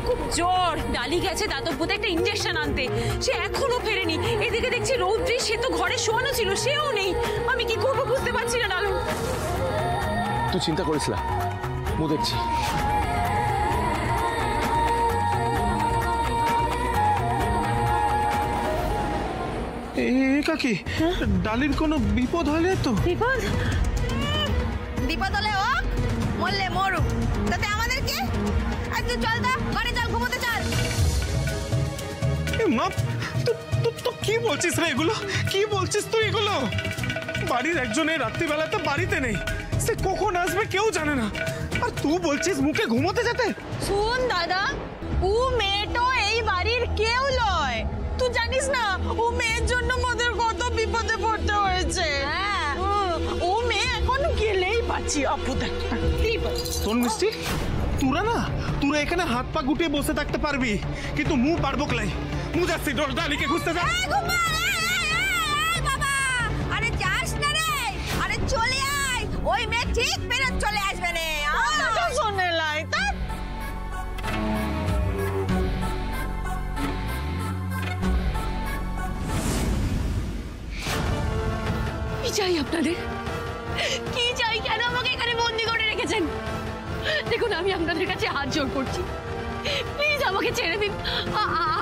খুব জ্বর, ডালি গেছে দাতব্যতে একটা ইনজেকশন আনতে, সে এখনো ফেরেনি। এদিকে দেখছি রৌদ্রি, সে তো ঘরে শোয়ানো ছিল, সেও নেই। আমি কি করবো বুঝতে পারছি না লালন। তুই চিন্তা করিস না, মু দেখছি। কাকি, ডালির কোনো বিপদ হলে তো? বিপদ? বিপদ হলে ও মরলে মরুক, তাতে আমাদের কি? আজ তুই চল, তা ঘরে চল, ঘুমোতে চল। মা, তুই কি বলছিস রে এগুলো? কি বলছিস তুই এগুলো? বাড়ির একজনের রাত্রিবেলাতে বাড়িতে নেই, সে কখন আসবে কেউ জানে না, আর তুই বলছিস মুখে ঘুমোতে যেতে? শুন দাদা, ও মেয়েটা এই বাড়ির কেউ নয়। তুই জানিস না ও মেয়ের জন্য আমাদের কত বিপদে পড়তে হয়েছে। ও মেয়ে এখন গেলেই বাঁচি আপুদা। শোন মিষ্টি, তোরা এখানে হাত পা গুটিয়ে বসে থাকতে পারবি, কিন্তু মু পারবো ক্লাই। মু যাচ্ছি ডালিকে খুঁজতে যা। বাবা, আরে যাস না রে, আরে চলে আয়, ওই মেয়ে ঠিক ফেরত চলে আসবে রে। শোনে লাই তা কি চাই আপনাদের? কি চাই? কেন আমাকে এখানে বন্দি করে রেখেছেন? দেখুন, আমি আপনাদের কাছে হাত জোড় করছি, প্লিজ আমাকে ছেড়ে দিন,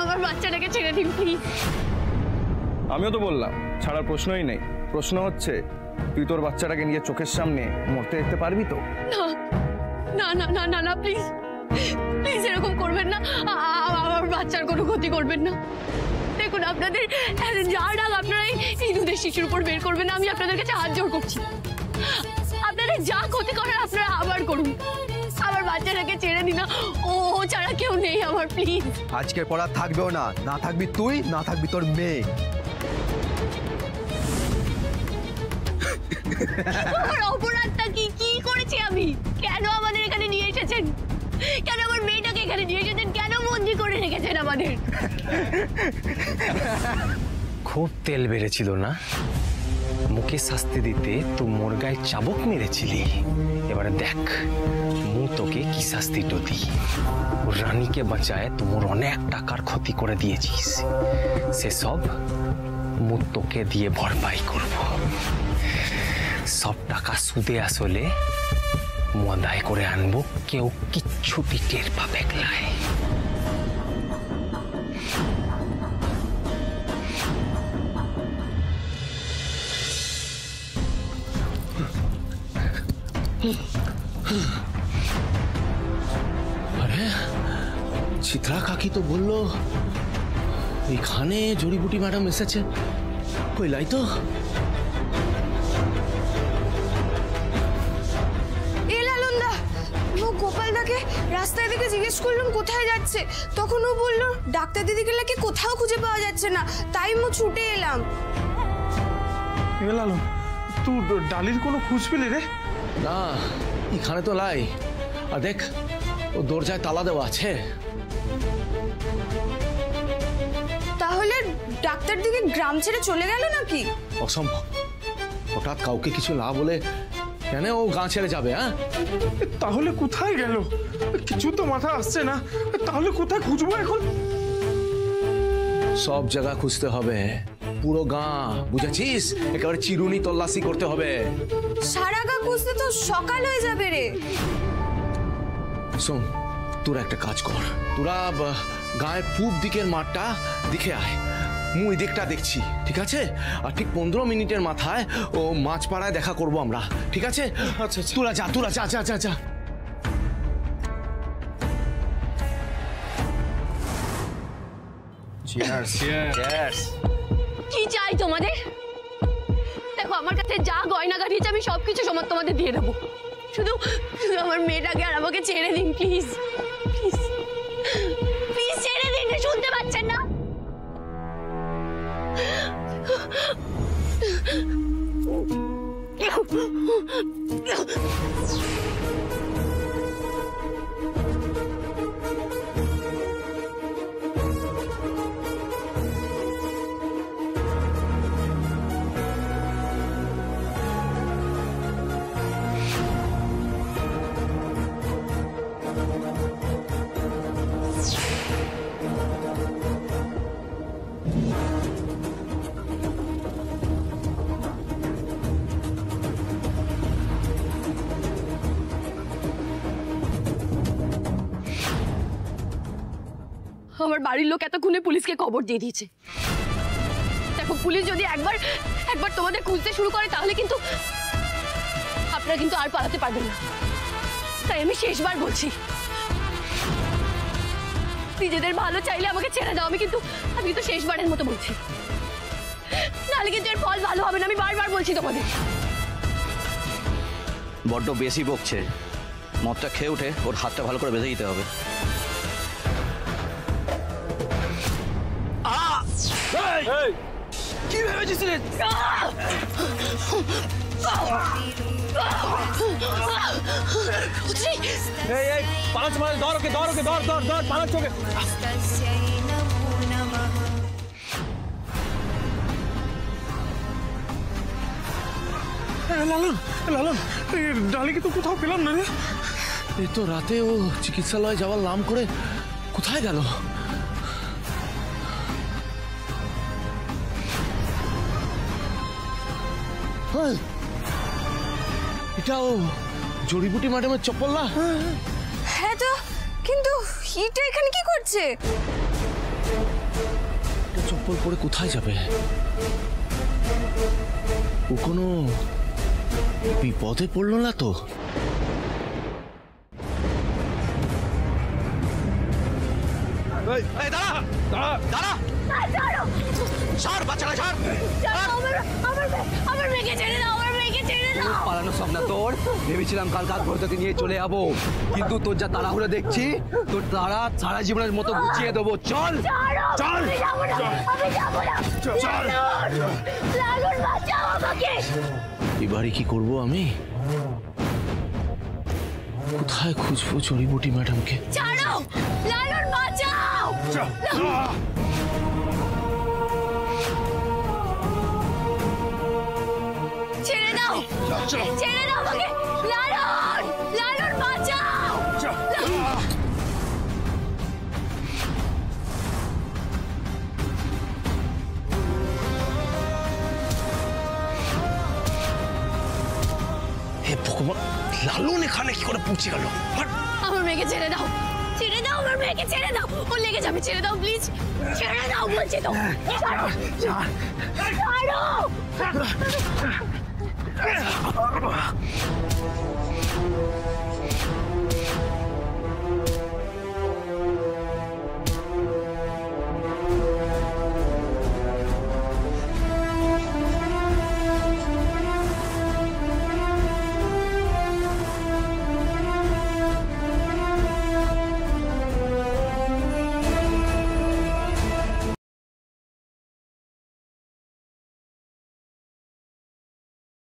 আমার বাচ্চাটাকে ছেড়ে দিন প্লিজ। আমিও তো বললাম ছাড়ার প্রশ্নই নেই। প্রশ্ন হচ্ছে তুই তোর বাচ্চাটাকে নিয়ে চোখের সামনে মরতে দেখতে পারবি তো? না না না না না না, প্লিজ প্লিজ এরকম করবেন না, আমার বাচ্চার কোনো ক্ষতি করবেন না। দেখুন, আপনাদের যার ডাক আপনারা এই দুধের শিশুর উপর বের করবেন না, আমি আপনাদের কাছে হাত জোড় করছি। আপনাদের যা ক্ষতি করার আপনারা আবার করুন, আমার বাচ্চাটাকে ছেড়ে দিন, ও ছাড়া কেউ নেই আমার, প্লিজ। আজকের পর আর থাকবেও না, না থাকবি তুই, না থাকবি তোর মেয়ে। আমার অপরাধটা কি? কি করেছি আমি? কেন আমাদের এখানে নিয়ে এসেছেন? কেন আমার মেয়েটাকে এখানে নিয়ে এসেছেন? কেন বন্দি করে রেখেছেন আমাদের? খুব তেল বেড়েছিল না? মুখে শাস্তি দিতে তুই মোর গায়ে চাবুক মেরেছিলি, এবারে দেখ মু তোকে কি শাস্তিটা দিই। রানীকে বাঁচায় তোর অনেক টাকার ক্ষতি করে দিয়েছিস, সেসব মু তোকে দিয়ে ভরপাই করব। সব টাকা সুদে আসলে মু আদায় করে আনবো, কেউ কিচ্ছুটি টের পাবে নাই। আরে চিত্রা কাকি তো বললো এখানে জড়িবুটি ম্যাডাম এসেছে, কইলাই তো। গোপালদাকে রাস্তায় দিকে জিজ্ঞেস করলাম কোথায় যাচ্ছে, তখন ও বললো ডাক্তার দিদিকে নাকি কোথাও খুঁজে পাওয়া যাচ্ছে না, তাই মু ছুটে এলাম। লালন, তুই ডালির কোনো খোঁজ পেলি রে? না, এখানে তো লাই। আর দেখ, ও দরজায় তালা দেওয়া আছে। তাহলে ডাক্তার দিকে গ্রাম ছেড়ে চলে গেল নাকি? অসম্ভব, হঠাৎ কাউকে কিছু না বলে কেন ও গাঁ ছেড়ে যাবে? হ্যাঁ, তাহলে কোথায় গেল? কিছু তো মাথা আসছে না। তাহলে কোথায় খুঁজবো এখন? সব জায়গা খুঁজতে হবে, পুরো গাঁ, বুঝেছিস? একেবারে চিরুনি তল্লাশি করতে হবে। সারা গা খুঁজতে তো সকাল হয়ে যাবে রে। শোন, তোরা একটা কাজ কর, তোরা গায়ের পূব দিকের মাঠটা দেখে আয়, মু এই দিকটা দেখছি, ঠিক আছে? আর ঠিক 15 মিনিটের মাথায় ও মাছপাড়ায় দেখা করব আমরা, ঠিক আছে? আচ্ছা, তোরা যা, তোরা যা যা যা যা। Cheers cheers. কি চাই তোমাদের? দেখো, আমার কাছে যা গয়না গাড়িয়েছে আমি সবকিছু সমাজ তোমাদের দিয়ে দেবো, শুধু শুধু আমার মেয়েটাকে আর আমাকে ছেড়ে দিন প্লিজ, প্লিজ প্লিজ ছেড়ে দিন। শুনতে পাচ্ছেন না? আমার বাড়ির লোক এতক্ষণে পুলিশকে খবর দিয়ে দিয়েছে। দেখো পুলিশ যদি একবার তোমাদের খুঁজতে শুরু করে তাহলে কিন্তু আপনারা কিন্তু আর পালাতে পারবেন না। তাই আমি শেষবার বলছি, নিজেদের ভালো চাইলে আমাকে ছেড়ে দাও। আমি কিন্তু শেষবারের মতো বলছি, নাহলে কিন্তু এর ফল ভালো হবে না। আমি বারবার বলছি তোমাদের। বড্ড বেশি বকছে, মদটা খেয়ে উঠে ওর হাতটা ভালো করে বেঁধে দিতে হবে। কি ভেবেছিস রে? এই পালাচ্ছে ধর ওকে, ধর পালাচ্ছে ওকে। লালন লালন, ডালিকে তো কোথাও পেলাম না রে। এই তো রাতে ও চিকিৎসালয়ে যাওয়ার নাম করে কোথায় গেল? এটা ও জড়িবুটি ম্যাডামের চপ্পল না? হ্যাঁ তো, কিন্তু এটা এখানে কি করছে? এটা চপ্পল পরে কোথায় যাবে? ও কোনো বিপদে পড়লো না তো? আমার মেয়েকে ছেড়ে দাও, আমার মেয়েকে ছেড়ে দাও। পালানো সব না তোর। ভেবেছিলাম কাল রাত ভোর তোকে নিয়ে চলে যাবো, কিন্তু তোর যা তাড়াহুড়ো দেখছি, তোর তারা সারা জীবনের মতো গুছিয়ে দেবো। চল চল চল। লালন বাঁচাও আমাকে। এবারে কি করব আমি? কোথায় খুঁজবো জড়িবুটি ম্যাডামকে? ছাড়ো, লালন বাঁচাও। ছেড়ে দাও, ছেড়ে দাও আমাকে। লালন বাঁচাও। হে ভগবান, লালন এখানে কি করে পৌঁছে গেল? আমার মেয়েকে ছেড়ে দাও, ছেড়ে দাও, আমার মেয়েকে ছেড়ে দাও। ও লেগে যাবে, ছেড়ে দাও প্লিজ, ছেড়ে দাও বলছি তো। ছাড়ো। 啊！